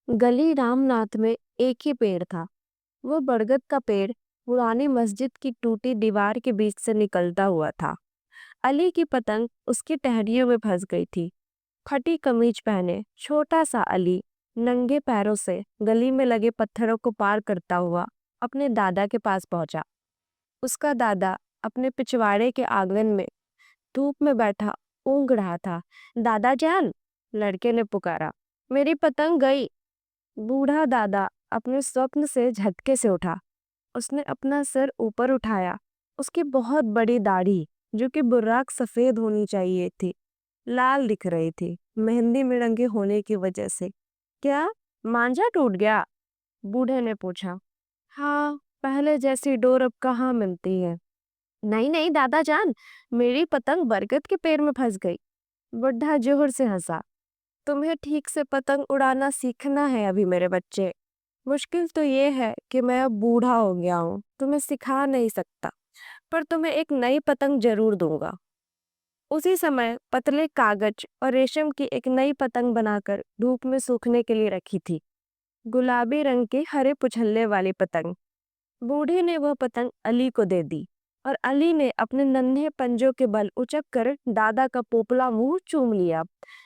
गली रामनाथ में एक ही पेड़ था। वो बरगद का पेड़ पुरानी मस्जिद की टूटी दीवार के बीच से निकलता हुआ था। अली की पतंग उसकी टहनियों में फंस गई थी। फटी कमीज पहने छोटा सा अली नंगे पैरों से गली में लगे पत्थरों को पार करता हुआ अपने दादा के पास पहुंचा। उसका दादा अपने पिछवाड़े के आंगन में धूप में बैठा ऊँघ रहा था। दादा जान, लड़के ने पुकारा, मेरी पतंग गई। बूढ़ा दादा अपने स्वप्न से झटके से उठा। उसने अपना सिर ऊपर उठाया। उसकी बहुत बड़ी दाढ़ी, जो कि बुर्राक सफेद होनी चाहिए थी, लाल दिख रही थी, मेहंदी में रंगे होने की वजह से। क्या मांझा टूट गया? बूढ़े ने पूछा। हाँ, पहले जैसी डोर अब कहाँ मिलती है। नहीं नहीं दादा जान, मेरी पतंग बरगद के पेड़ में फंस गई। बुढ़ा जोर से हंसा। तुम्हें ठीक से पतंग उड़ाना सीखना है अभी मेरे बच्चे। मुश्किल तो ये है कि मैं अब बूढ़ा हो गया हूँ, तुम्हें सिखा नहीं सकता, पर तुम्हें एक नई पतंग जरूर दूंगा। उसी समय पतले कागज और रेशम की एक नई पतंग बनाकर धूप में सूखने के लिए रखी थी। गुलाबी रंग की हरे पुछल्ले वाली पतंग। बूढ़े ने वह पतंग अली को दे दी और अली ने अपने नन्हे पंजों के बल उचक कर दादा का पोपला मुंह चूम लिया।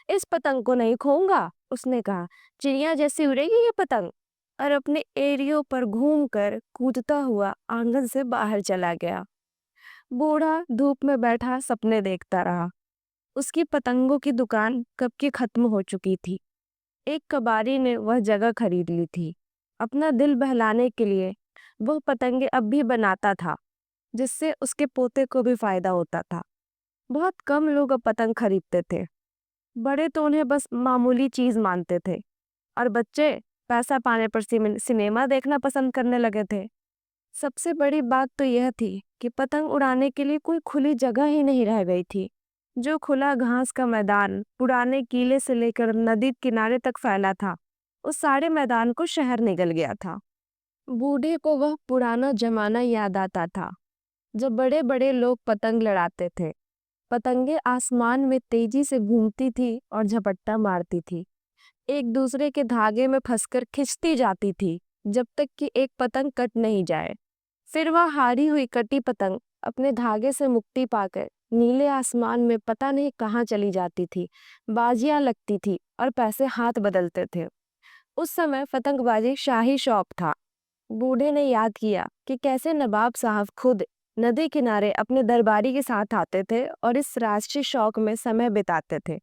इस पतंग को नहीं खोऊंगा, उसने कहा। चिड़िया जैसी उड़ेगी ये पतंग। और अपने एरियो पर घूमकर कूदता हुआ आंगन से बाहर चला गया। बूढ़ा धूप में बैठा सपने देखता रहा। उसकी पतंगों की दुकान कब की खत्म हो चुकी थी। एक कबाड़ी ने वह जगह खरीद ली थी। अपना दिल बहलाने के लिए वह पतंगे अब भी बनाता था, जिससे उसके पोते को भी फायदा होता था। बहुत कम लोग अब पतंग खरीदते थे। बड़े तो उन्हें बस मामूली चीज मानते थे, और बच्चे पैसा पाने पर सिनेमा देखना पसंद करने लगे थे। सबसे बड़ी बात तो यह थी कि पतंग उड़ाने के लिए कोई खुली जगह ही नहीं रह गई थी। जो खुला घास का मैदान पुराने किले से लेकर नदी किनारे तक फैला था, उस सारे मैदान को शहर निगल गया था। बूढ़े को वह पुराना जमाना याद आता था, जब बड़े बड़े लोग पतंग लड़ाते थे। पतंगे आसमान में तेजी से घूमती थी और झपट्टा मारती थी, एक दूसरे के धागे में फंसकर खिंचती जाती थी, जब तक कि एक पतंग कट नहीं जाए। फिर वह हारी हुई कटी पतंग अपने धागे से मुक्ति पाकर नीले आसमान में पता नहीं कहाँ चली जाती थी। बाजियां लगती थी और पैसे हाथ बदलते थे। उस समय पतंगबाजी शाही शौक था। बूढ़े ने याद किया कि कैसे नवाब साहब खुद नदी किनारे अपने दरबारी के साथ आते थे और इस राष्ट्रीय शौक में समय बिताते थे।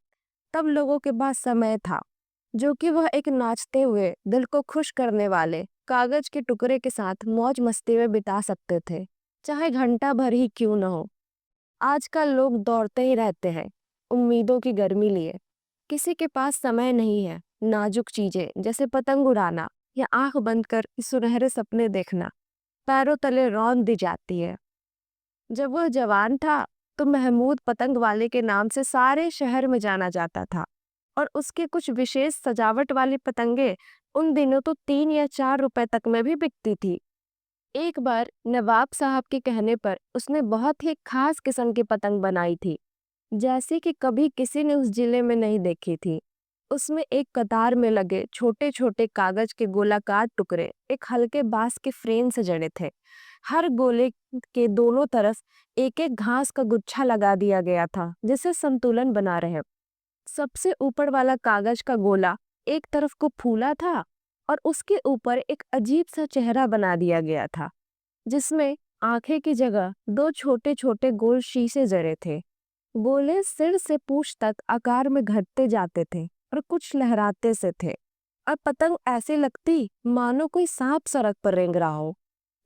तब लोगों के पास समय था, जो कि वह एक नाचते हुए दिल को खुश करने वाले कागज के टुकड़े के साथ मौज मस्ती में बिता सकते थे, चाहे घंटा भर ही क्यों न हो। आजकल लोग दौड़ते ही रहते हैं, उम्मीदों की गर्मी लिए। किसी के पास समय नहीं है नाजुक चीजें जैसे पतंग उड़ाना या आंख बंद कर सुनहरे सपने देखना। पैरों तले रौंद दी जाती है। जब वह जवान था, तो महमूद पतंग वाले के नाम से सारे शहर में जाना जाता था, और उसके कुछ विशेष सजावट वाली पतंगे उन दिनों तो 3 या 4 रुपए तक में भी बिकती थी। एक बार नवाब साहब के कहने पर उसने बहुत ही खास किस्म की पतंग बनाई थी, जैसी कि कभी किसी ने उस जिले में नहीं देखी थी। उसमें एक कतार में लगे छोटे छोटे कागज के गोलाकार टुकड़े एक हल्के बांस के फ्रेम से जड़े थे। हर गोले के दोनों तरफ एक एक घास का गुच्छा लगा दिया गया था, जिससे संतुलन बना रहे। सबसे ऊपर वाला कागज का गोला एक तरफ को फूला था, और उसके ऊपर एक अजीब सा चेहरा बना दिया गया था, जिसमें आंखें की जगह दो छोटे छोटे गोल शीशे जड़े थे। गोले सिर से पूंछ तक आकार में घटते जाते थे और कुछ लहराते से थे, और पतंग ऐसे लगती मानो कोई सांप सड़क पर रेंग रहा हो।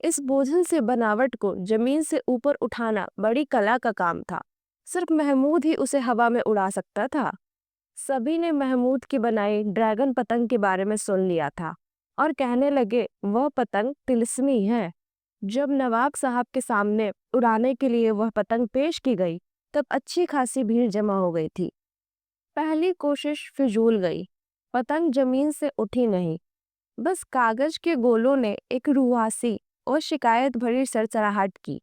इस बोझल से बनावट को जमीन से ऊपर उठाना बड़ी कला का काम था। सिर्फ महमूद ही उसे हवा में उड़ा सकता था। सभी ने महमूद की बनाई ड्रैगन पतंग के बारे में सुन लिया था, और कहने लगे वह पतंग तिलिस्मी है। जब नवाब साहब के सामने उड़ाने के लिए वह पतंग पेश की गई, तब अच्छी खासी भीड़ जमा हो गई थी। पहली कोशिश फिजूल गई। पतंग जमीन से उठी नहीं। बस कागज के गोलों ने एक रुआसी और शिकायत भरी सरसराहट की।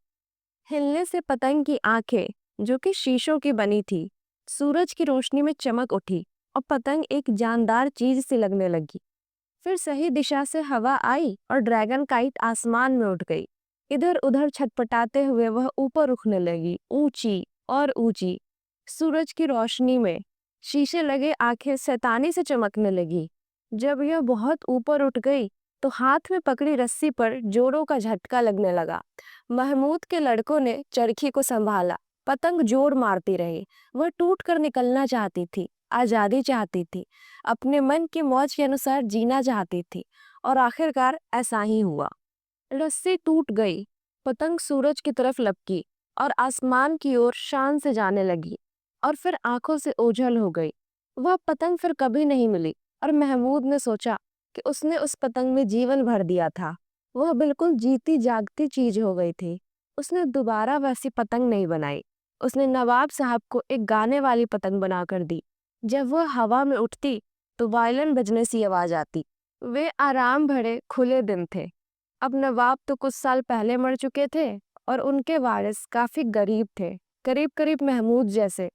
हिलने से पतंग की आंखें, जो कि शीशों की बनी थी, सूरज की रोशनी में चमक उठी और पतंग एक जानदार चीज सी लगने लगी। फिर सही दिशा से हवा आई और ड्रैगन काइट आसमान में उठ गई। इधर उधर छटपटाते हुए वह ऊपर उठने लगी, ऊंची और ऊंची। सूरज की रोशनी में शीशे लगे आंखें शैतानी से चमकने लगी। जब यह बहुत ऊपर उठ गई तो हाथ में पकड़ी रस्सी पर जोरों का झटका लगने लगा। महमूद के लड़कों ने चरखी को संभाला। पतंग जोर मारती रही। वह टूट कर निकलना चाहती थी, आजादी चाहती थी, अपने मन की मौज के अनुसार जीना चाहती थी। और आखिरकार ऐसा ही हुआ। रस्सी टूट गई। पतंग सूरज की तरफ लपकी और आसमान की ओर शान से जाने लगी, और फिर आंखों से ओझल हो गई। वह पतंग फिर कभी नहीं मिली, और महमूद ने सोचा कि उसने उस पतंग में जीवन भर दिया था। वह बिल्कुल जीती जागती चीज हो गई थी। उसने दोबारा वैसी पतंग नहीं बनाई। उसने नवाब साहब को एक गाने वाली पतंग बनाकर दी। जब वह हवा में उठती तो वायलिन बजने सी आवाज आती। वे आराम भरे खुले दिन थे। अब नवाब तो कुछ साल पहले मर चुके थे और उनके वारिस काफी गरीब थे, करीब करीब महमूद जैसे।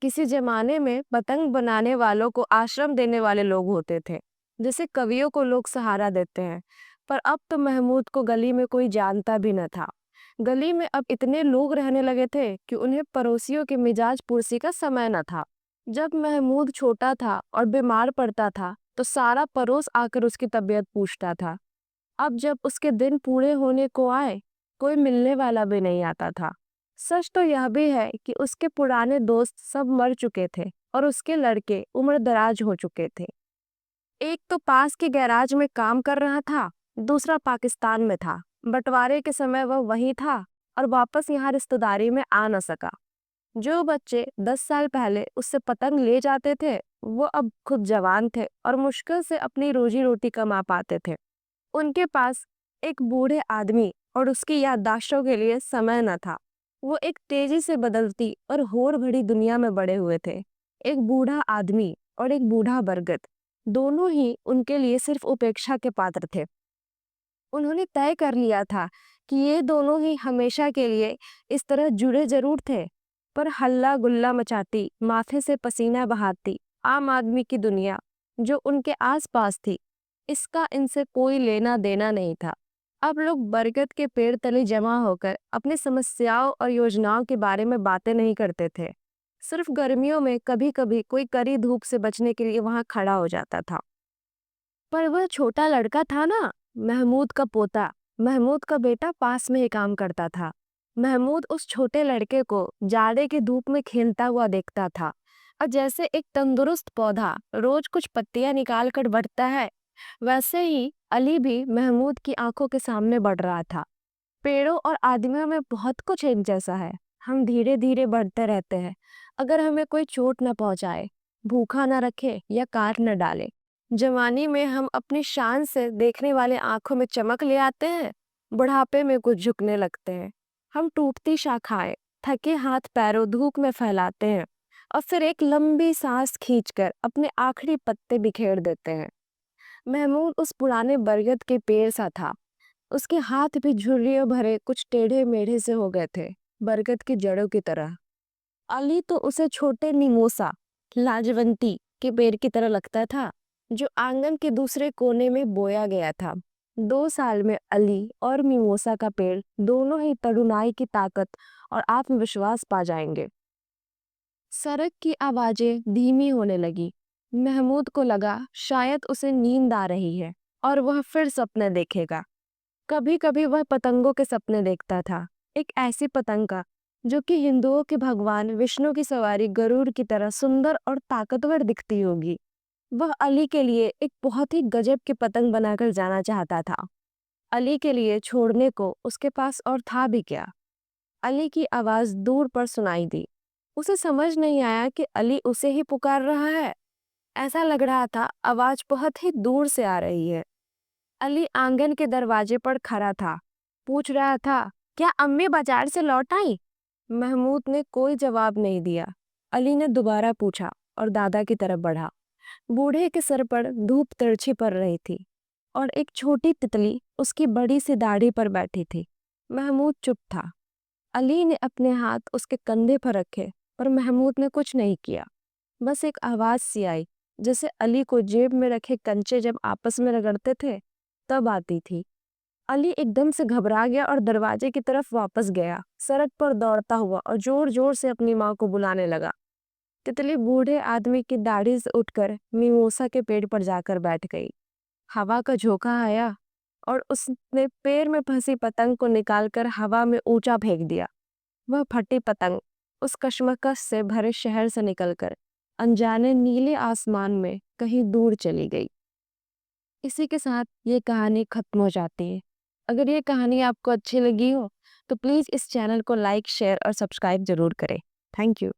किसी जमाने में पतंग बनाने वालों को आश्रम देने वाले लोग होते थे, जैसे कवियों को लोग सहारा देते हैं। पर अब तो महमूद को गली में कोई जानता भी न था। गली में अब इतने लोग रहने लगे थे कि उन्हें पड़ोसियों के मिजाज पुरसी का समय न था। जब महमूद छोटा था और बीमार पड़ता था तो सारा पड़ोस आकर उसकी तबीयत पूछता था। अब जब उसके दिन पूरे होने को आए, कोई मिलने वाला भी नहीं आता था। सच तो यह भी है कि उसके पुराने दोस्त सब मर चुके थे और उसके लड़के उम्र दराज हो चुके थे। एक तो पास के गैराज में काम कर रहा था, दूसरा पाकिस्तान में था। बंटवारे के समय वह वहीं था और वापस यहाँ रिश्तेदारी में आ न सका। जो बच्चे 10 साल पहले उससे पतंग ले जाते थे, वो अब खुद जवान थे और मुश्किल से अपनी रोजी रोटी कमा पाते थे। उनके पास एक बूढ़े आदमी और उसकी याददाश्तों के लिए समय न था। वो एक तेजी से बदलती और होड़ भरी दुनिया में बड़े हुए थे। एक बूढ़ा आदमी और एक बूढ़ा बरगद, दोनों ही उनके लिए सिर्फ उपेक्षा के पात्र थे। उन्होंने तय कर लिया था कि ये दोनों ही हमेशा के लिए इस तरह जुड़े जरूर थे। पर हल्ला गुल्ला मचाती, माथे से पसीना बहाती आम आदमी की दुनिया जो उनके आसपास थी, इसका इनसे कोई लेना देना नहीं था। अब लोग बरगद के पेड़ तले जमा होकर अपनी समस्याओं और योजनाओं के बारे में बातें नहीं करते थे। सिर्फ गर्मियों में कभी कभी कोई कड़ी धूप से बचने के लिए वहां खड़ा हो जाता था। पर वह छोटा लड़का था ना, महमूद का पोता, महमूद का बेटा पास में ही काम करता था। महमूद उस छोटे लड़के को जाड़े की धूप में खेलता हुआ देखता था, और जैसे एक तंदुरुस्त पौधा रोज कुछ पत्तियां निकाल कर बढ़ता है, वैसे ही अली भी महमूद की आंखों के सामने बढ़ रहा था। पेड़ों और आदमियों में बहुत कुछ एक जैसा है। हम धीरे धीरे बढ़ते रहते हैं। अगर हमें कोई चोट न पहुंचाए, भूखा न रखे या काट न डाले। जवानी में हम अपनी शान से देखने वाले आंखों में चमक ले आते हैं, बुढ़ापे में कुछ झुकने लगते हैं। हम टूटती शाखाएं, थके हाथ पैरों धूप में फैलाते हैं और फिर एक लंबी सांस खींचकर अपने आखिरी पत्ते बिखेर देते हैं। महमूद उस पुराने बरगद के पेड़ सा था। उसके हाथ भी झुर्रियों भरे कुछ टेढ़े मेढ़े से हो गए थे, बरगद की जड़ों की तरह। अली तो उसे छोटे निमोसा, लाजवंती के पेड़ की तरह लगता था, जो आंगन के दूसरे कोने में बोया गया था। 2 साल में अली और मिमोसा का पेड़ दोनों ही तरुणाई की ताकत और आत्मविश्वास पा जाएंगे। सड़क की आवाजें धीमी होने लगी। महमूद को लगा शायद उसे नींद आ रही है और वह फिर सपने देखेगा। कभी कभी वह पतंगों के सपने देखता था, एक ऐसी पतंग का जो कि हिंदुओं के भगवान विष्णु की सवारी गरुड़ की तरह सुंदर और ताकतवर दिखती होगी। वह अली के लिए एक बहुत ही गजब की पतंग बनाकर जाना चाहता था। अली के लिए छोड़ने को उसके पास और था भी क्या। अली की आवाज दूर पर सुनाई दी। उसे समझ नहीं आया कि अली उसे ही पुकार रहा है। ऐसा लग रहा था आवाज बहुत ही दूर से आ रही है। अली आंगन के दरवाजे पर खड़ा था, पूछ रहा था, क्या अम्मी बाजार से लौट आई? महमूद ने कोई जवाब नहीं दिया। अली ने दोबारा पूछा और दादा की तरफ बढ़ा। बूढ़े के सर पर धूप तिरछी पड़ रही थी और एक छोटी तितली उसकी बड़ी सी दाढ़ी पर बैठी थी। महमूद चुप था। अली ने अपने हाथ उसके कंधे पर रखे, पर महमूद ने कुछ नहीं किया। बस एक आवाज सी आई, जैसे अली को जेब में रखे कंचे जब आपस में रगड़ते थे, तब आती थी। अली एकदम से घबरा गया और दरवाजे की तरफ वापस गया, सड़क पर दौड़ता हुआ और जोर-जोर से अपनी माँ को बुलाने लगा। तितली बूढ़े आदमी की दाढ़ी से उठकर मिमोसा के पेड़ पर जाकर बैठ गई। हवा का झोंका आया और उसने पैर में फंसी पतंग को निकालकर हवा में ऊंचा फेंक दिया। वह फटी पतंग उस कश्मकश से भरे शहर से निकलकर अनजाने नीले आसमान में कहीं दूर चली गई। इसी के साथ ये कहानी खत्म हो जाती है। अगर ये कहानी आपको अच्छी लगी हो तो प्लीज़ इस चैनल को लाइक, शेयर और सब्सक्राइब जरूर करें। Thank you.